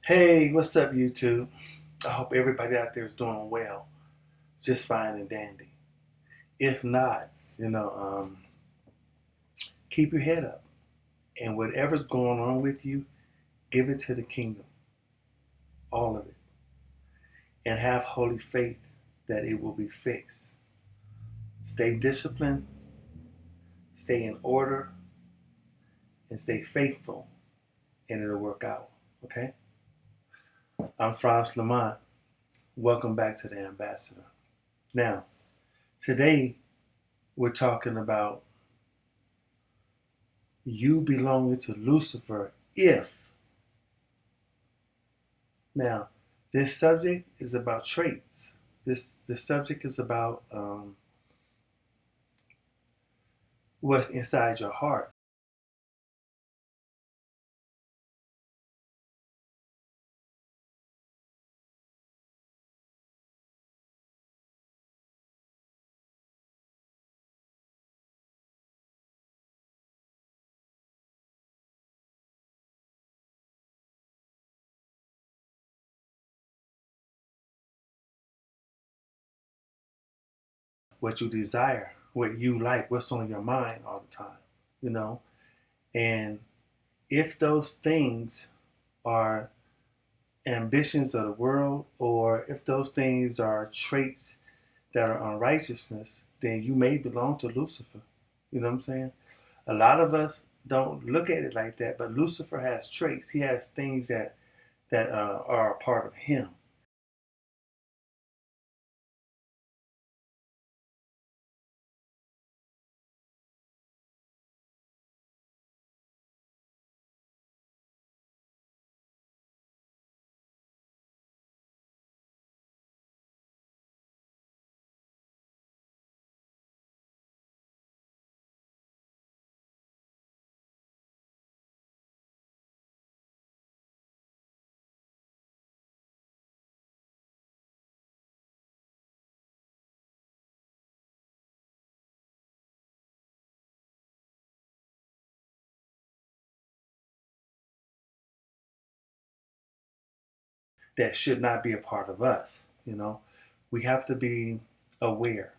Hey, what's up, YouTube? I hope everybody out there is doing well, just fine and dandy. If not, keep your head up, and whatever's going on with you, give it to the kingdom, all of it, and have holy faith that it will be fixed. Stay disciplined, stay in order, and stay faithful, and it'll work out. Okay? I'm Frantz. Welcome back to the Ambassador. Now, today we're talking about you belonging to Lucifer if. Now, this subject is about traits. This subject is about what's inside your heart. What you desire, what you like, what's on your mind all the time, you know? And if those things are ambitions of the world, or if those things are traits that are unrighteousness, then you may belong to Lucifer. You know what I'm saying? A lot of us don't look at it like that, but Lucifer has traits. He has things that are a part of him. That should not be a part of us. We have to be aware.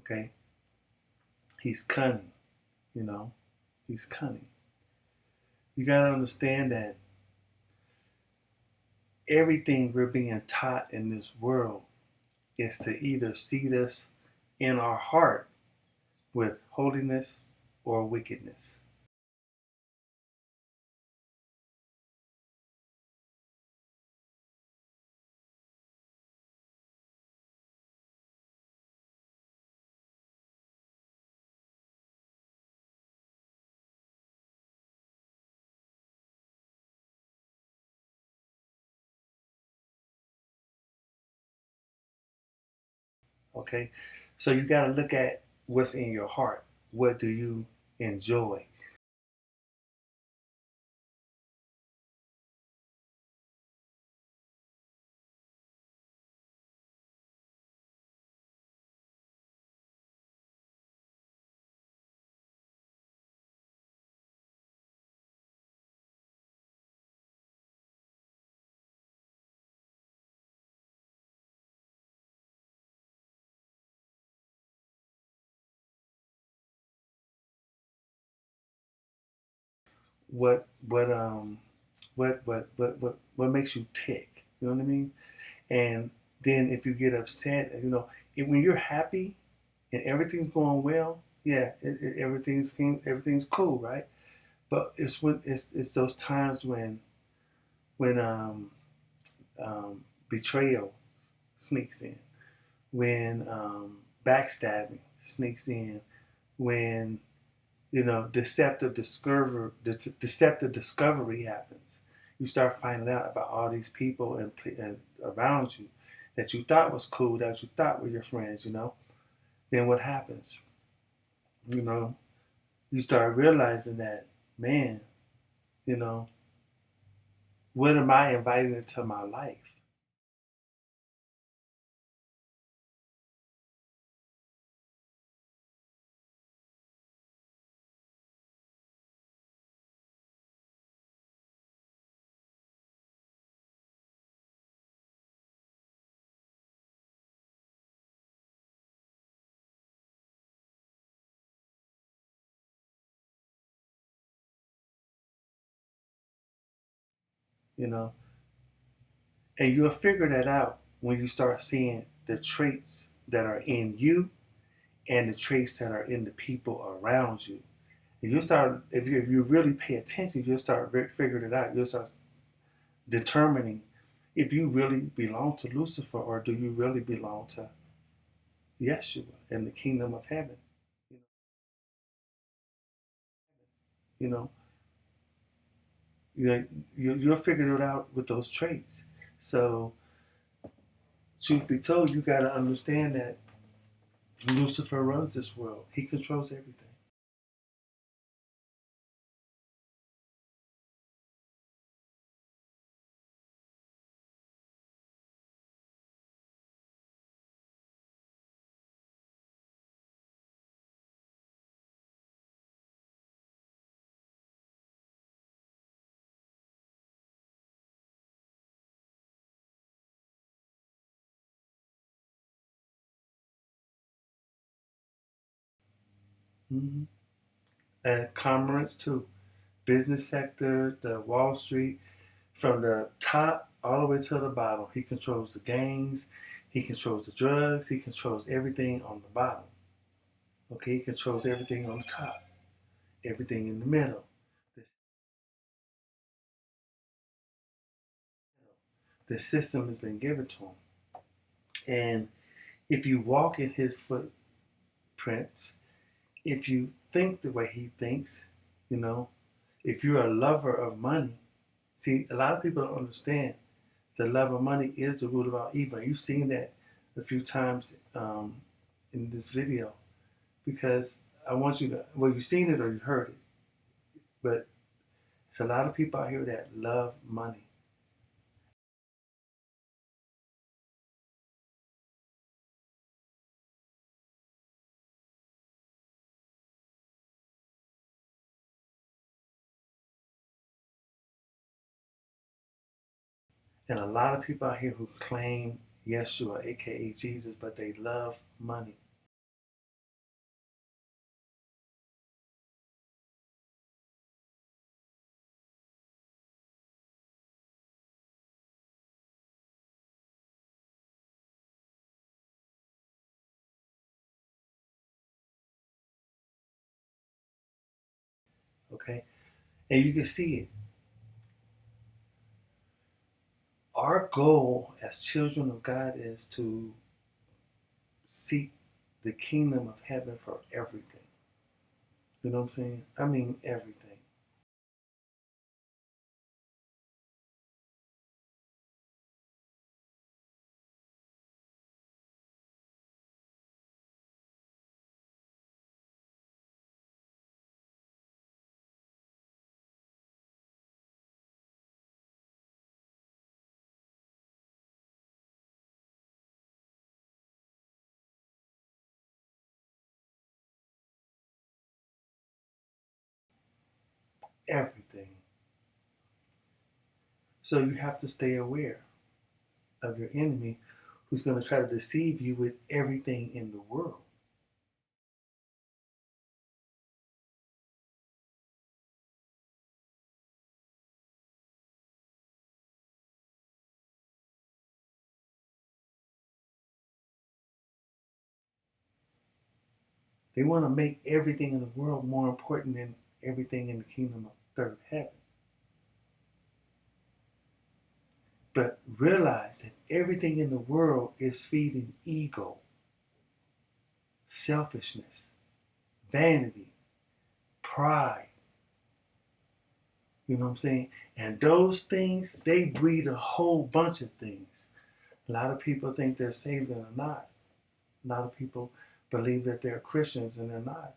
Okay, he's cunning. You know, he's cunning. You got to understand that everything we're being taught in this world is to either seed us in our heart with holiness or wickedness. Okay, so you got to look at what's in your heart. What do you enjoy? What makes you tick? You know what I mean? And then if you get upset, when you're happy and everything's going well, yeah, everything's cool, right? But it's those times when betrayal sneaks in, when backstabbing sneaks in, when deceptive discovery happens. You start finding out about all these people and around you that you thought was cool, that you thought were your friends. Then what happens? You know, you start realizing that, man, you know, what am I inviting into my life? you know. And you'll figure that out when you start seeing the traits that are in you and the traits that are in the people around you. And you'll start, if you really pay attention, you'll start figuring it out. You'll start determining if you really belong to Lucifer or do you really belong to Yeshua and the kingdom of heaven. You know, you, you'll figure it out with those traits. So, truth be told, you got to understand that Lucifer runs this world. He controls everything. Mm-hmm. And commerce too, business sector, the Wall Street, from the top all the way to the bottom. He controls the gangs, he controls the drugs, he controls everything on the bottom. Okay, he controls everything on the top, everything in the middle. This, the system has been given to him. And if you walk in his footprints, if you think the way he thinks, you know, if you're a lover of money, see, a lot of people don't understand the love of money is the root of all evil. You've seen that a few times in this video because I want you to, well, you've seen it or you heard it, but it's a lot of people out here that love money. And a lot of people out here who claim Yeshua, aka Jesus, but they love money. Okay? And you can see it. Our goal as children of God is to seek the kingdom of heaven for everything. You know what I'm saying? I mean, everything. Everything. So you have to stay aware of your enemy who's going to try to deceive you with everything in the world. They want to make everything in the world more important than everything in the kingdom of third heaven. But realize that everything in the world is feeding ego, selfishness, vanity, pride. You know what I'm saying? And those things, they breed a whole bunch of things. A lot of people think they're saved and they're not. A lot of people believe that they're Christians and they're not.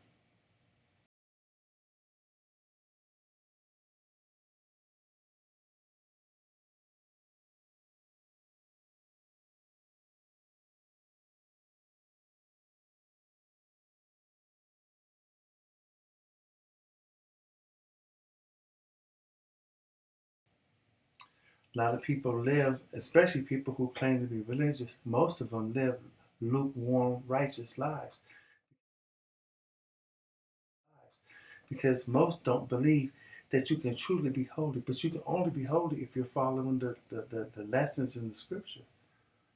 A lot of people live, especially people who claim to be religious, most of them live lukewarm, righteous lives because most don't believe that you can truly be holy. But you can only be holy if you're following the lessons in the scripture.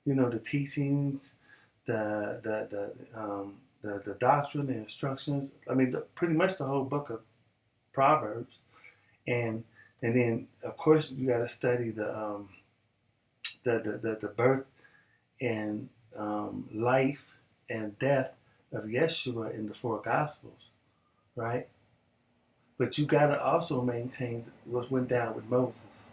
You know, the teachings, the doctrine, the instructions. I mean, pretty much the whole book of Proverbs, and then of course you got to study the birth and life and death of Yeshua in the four Gospels, right? But you got to also maintain what went down with Moses.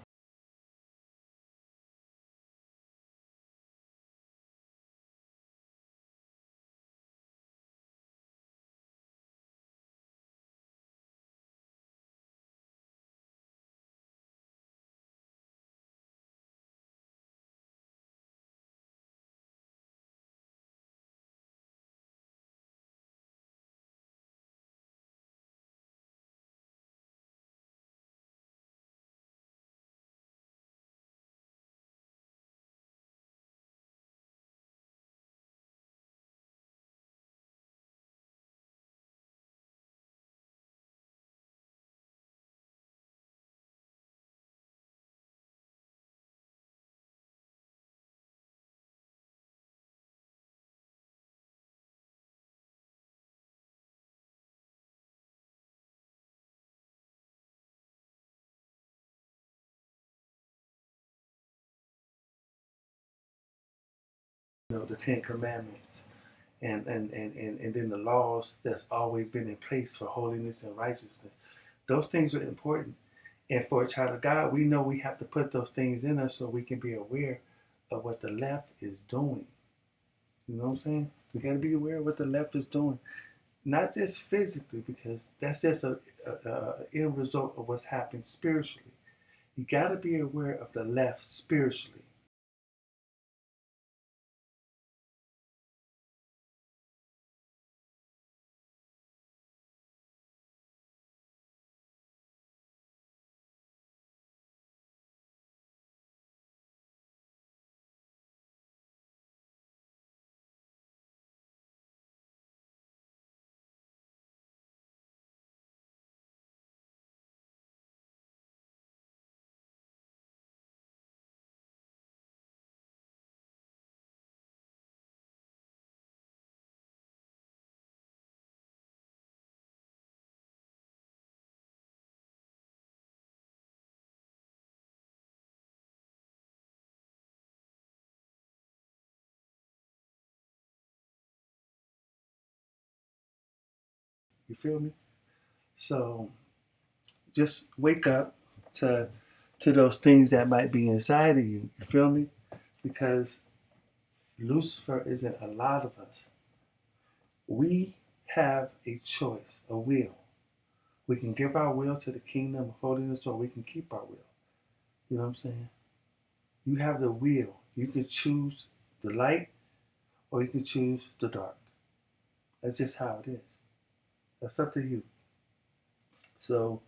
You know, the Ten Commandments and then the laws that's always been in place for holiness and righteousness. Those things are important. And for a child of God, we know we have to put those things in us so we can be aware of what the left is doing. You know what I'm saying? We got to be aware of what the left is doing. Not just physically, because that's just a end result of what's happening spiritually. You got to be aware of the left spiritually. You feel me? So just wake up to those things that might be inside of you. You feel me? Because Lucifer isn't a lot of us. We have a choice, a will. We can give our will to the kingdom of holiness, or we can keep our will. You know what I'm saying? You have the will. You can choose the light, or you can choose the dark. That's just how it is. That's up to you. So,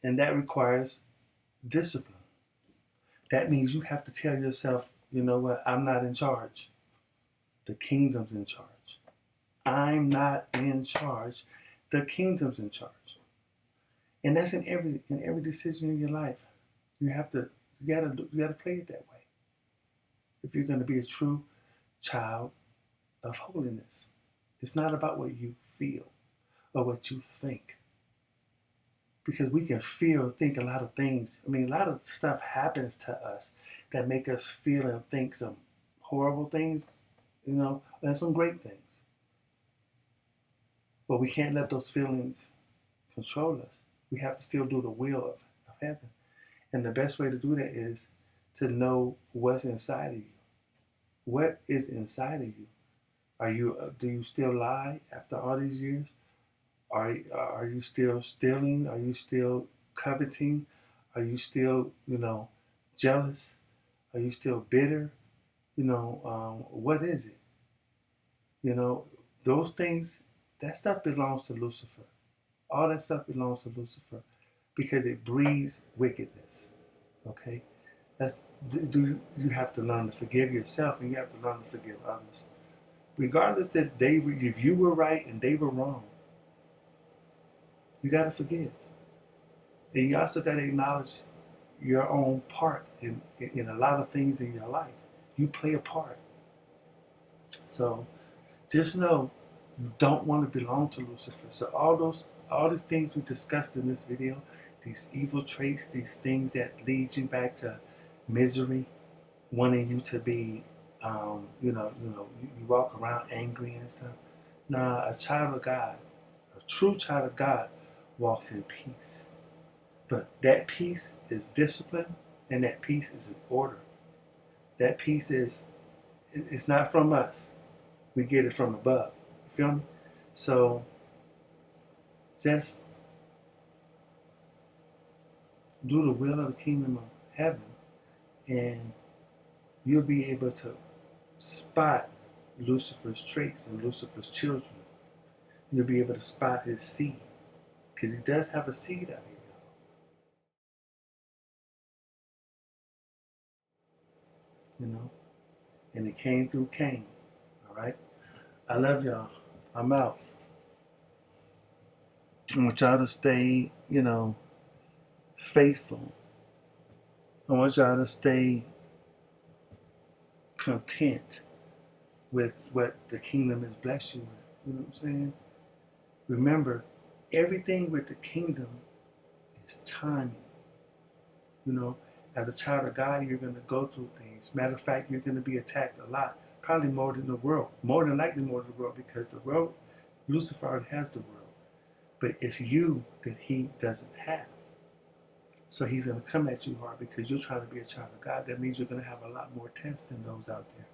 and that requires discipline. That means you have to tell yourself, you know what, I'm not in charge. The kingdom's in charge. I'm not in charge. The kingdom's in charge. And that's in every decision in your life. You gotta play it that way. If you're gonna be a true child of holiness. It's not about what you feel or what you think. Because we can feel and think a lot of things. I mean, a lot of stuff happens to us that make us feel and think some horrible things, you know, and some great things. But we can't let those feelings control us. We have to still do the will of heaven. And the best way to do that is to know what's inside of you. What is inside of you? Do you still lie after all these years? Are you still stealing? Are you still coveting? Are you still, jealous? Are you still bitter? What is it? You know, those things, that stuff belongs to Lucifer. All that stuff belongs to Lucifer because it breeds wickedness. Okay? That's you have to learn to forgive yourself, and you have to learn to forgive others. Regardless if you were right and they were wrong, you got to forgive. And you also got to acknowledge your own part in a lot of things in your life. You play a part. So just know you don't want to belong to Lucifer. So all these things we discussed in this video, these evil traits, these things that lead you back to misery, wanting you to be, you walk around angry and stuff. Nah, a child of God, a true child of God, walks in peace. But that peace is discipline, and that peace is in order. That peace it's not from us. We get it from above. You feel me? So just do the will of the kingdom of heaven, and you'll be able to spot Lucifer's traits and Lucifer's children. You'll be able to spot his seed, because he does have a seed out here, you know. And it came through Cain. All right. I love y'all. I'm out. I want y'all to stay, faithful. I want y'all to stay content with what the kingdom has blessed you with. You know what I'm saying? Remember, everything with the kingdom is timing. You know, as a child of God, you're going to go through things. Matter of fact, you're going to be attacked a lot, probably more than the world, more than likely more than the world, because the world, Lucifer already has the world, but it's you that he doesn't have. So he's going to come at you hard because you're trying to be a child of God. That means you're going to have a lot more tests than those out there.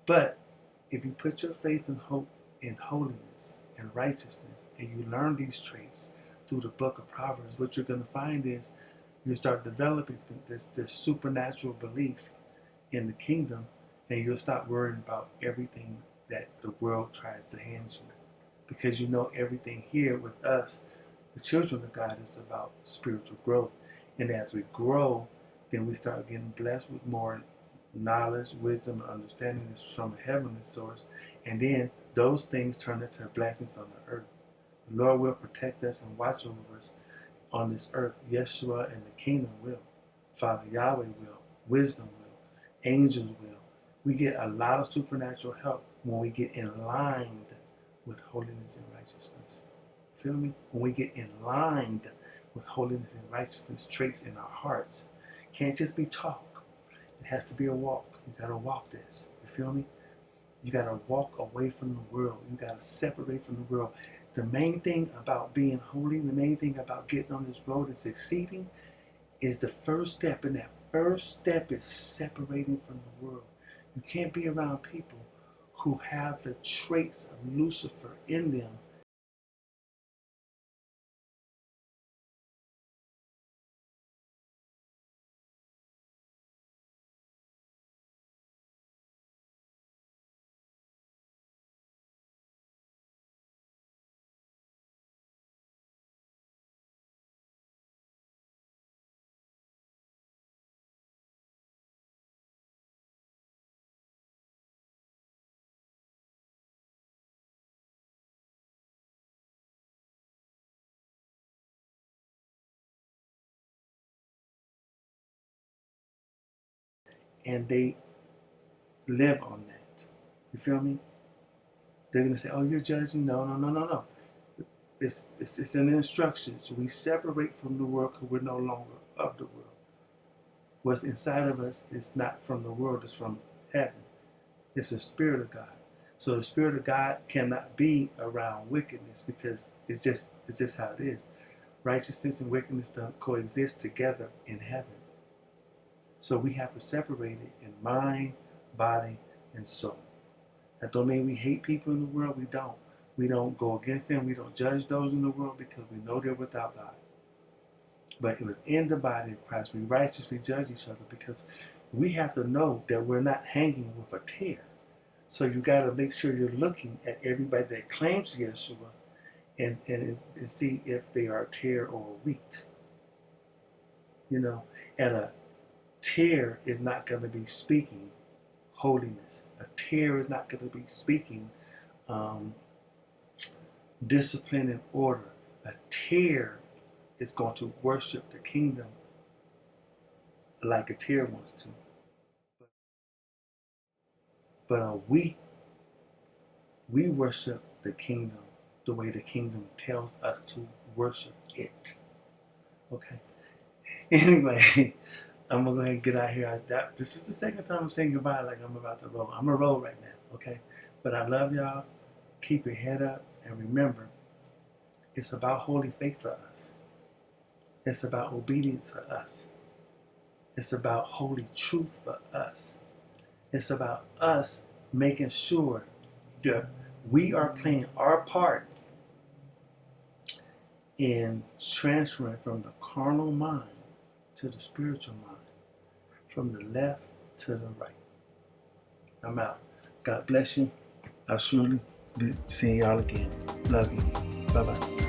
But if you put your faith and hope in holiness and righteousness, and you learn these traits through the book of Proverbs, what you're going to find is you start developing this supernatural belief in the kingdom, and you'll stop worrying about everything that the world tries to hand you. Because you know everything here with us, the children of God, is about spiritual growth. And as we grow, then we start getting blessed with more knowledge, wisdom, and understanding is from a heavenly source. And then those things turn into blessings on the earth. The Lord will protect us and watch over us on this earth. Yeshua and the kingdom will. Father Yahweh will. Wisdom will. Angels will. We get a lot of supernatural help when we get in line with holiness and righteousness. Feel me? When we get in line with holiness and righteousness traits in our hearts. Can't just be talk. It has to be a walk. You gotta walk this. You feel me? You gotta walk away from the world. You gotta separate from the world. The main thing about being holy, the main thing about getting on this road and succeeding is the first step. And that first step is separating from the world. You can't be around people who have the traits of Lucifer in them and they live on that. You feel me? They're going to say, oh, you're judging? No, no, no, no, no. It's an instruction. So we separate from the world because we're no longer of the world. What's inside of us is not from the world, it's from heaven. It's the Spirit of God. So the Spirit of God cannot be around wickedness because it's just how it is. Righteousness and wickedness don't coexist together in heaven. So we have to separate it in mind, body, and soul. That don't mean we hate people in the world. We don't. We don't go against them. We don't judge those in the world because we know they're without God. But within the body of Christ, we righteously judge each other because we have to know that we're not hanging with a tear. So you got to make sure you're looking at everybody that claims Yeshua and see if they are a tear or a wheat. You know, and a tear is not going to be speaking holiness. A tear is not going to be speaking discipline and order. A tear is going to worship the kingdom like a tear wants to. But we worship the kingdom the way the kingdom tells us to worship it. Okay. Anyway, I'm gonna go ahead and get out here. This is the second time I'm saying goodbye like I'm about to roll. I'm gonna roll right now, okay? But I love y'all. Keep your head up and remember, it's about holy faith for us. It's about obedience for us. It's about holy truth for us. It's about us making sure that we are playing our part in transferring from the carnal mind to the spiritual mind, from the left to the right. I'm out. God bless you. I'll surely be seeing y'all again. Love you. Bye-bye.